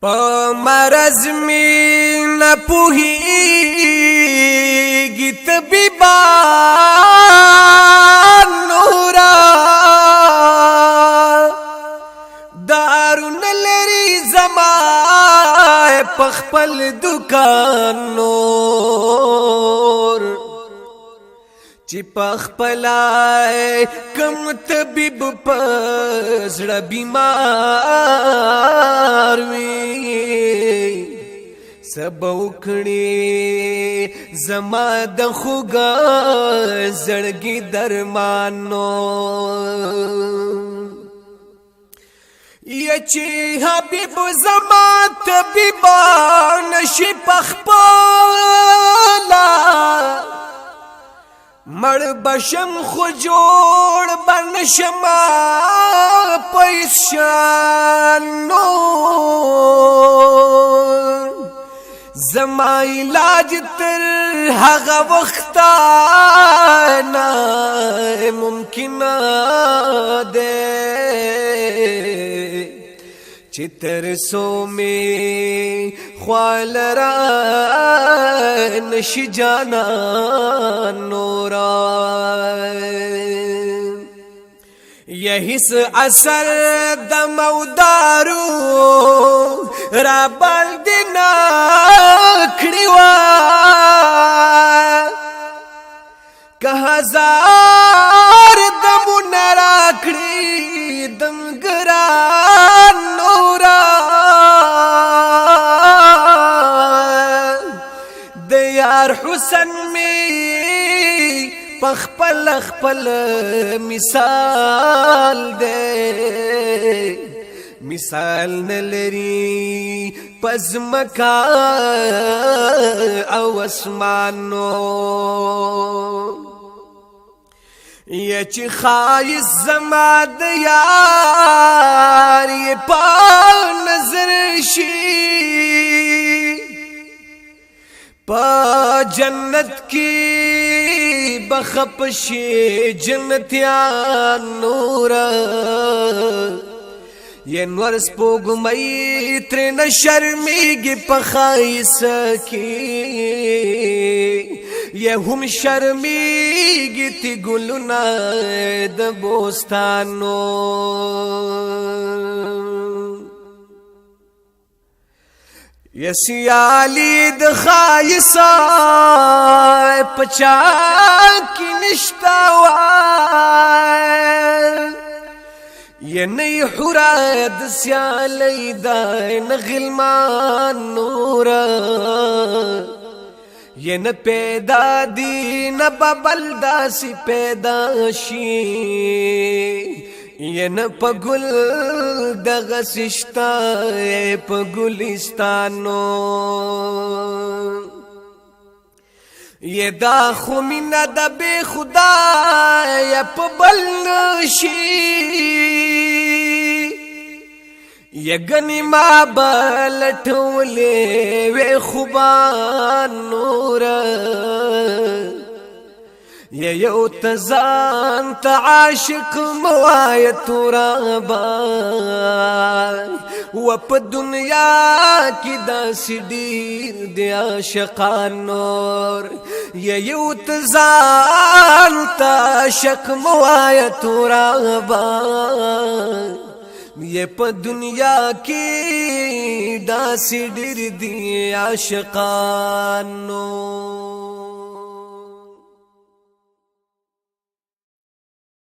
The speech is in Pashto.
پا مرز می نپوهیگی طبیبان نورا دارون لری زمائے پخپل دکان نور چی پخپلائے کم طبیب پزڑ بیمار وی سب اکھڑی زما د خوگا زڑگی درمانو یچی حبیب زما طبیبان شی پخپلا مڑ بشم خو جوڑ بنشما پیشانو زما علاج تر هغه وختانا ممکن ده چی ترسو میں خوال را نشی جانا نورا یہی سے اثر دمودارو را بالدنا کھڑیوا کہ ہزار دمو نراکڑی دمگران نورا دیار حسن میں پخپل اخپل مثال دے مثال نلری پزمکا او اسمانو یہ چی خائص زما دیار یہ پا نظر شی پا جنت کی بخپشی جنتیان نورا یہ نور سپوگمئی ترین شرمیگی پخائص کی یہ ہم شرمیگی تی گلنا د بوستانو یہ سیالی د خائصا پچا کی نشتاوائے یہ نئی حراد سیالی دائن غلمان نورا یہ نہ پیدا دی نہ ببلدا سی پیدا شی یہ نہ پگل دغسشتا پگلستانو یہ دا خمینہ دا بے خدا یا پبل نشی یہ گنی ما بلٹولے وے خوبان نورا یہ یو تزان تعاشق موایت رابا وپ دنیا کی دا سڈیر دیا شقان نور یہ یو تزان تعاشق موایت رابا یہ پا دنیا کی دا سڈیر دیا شقان نور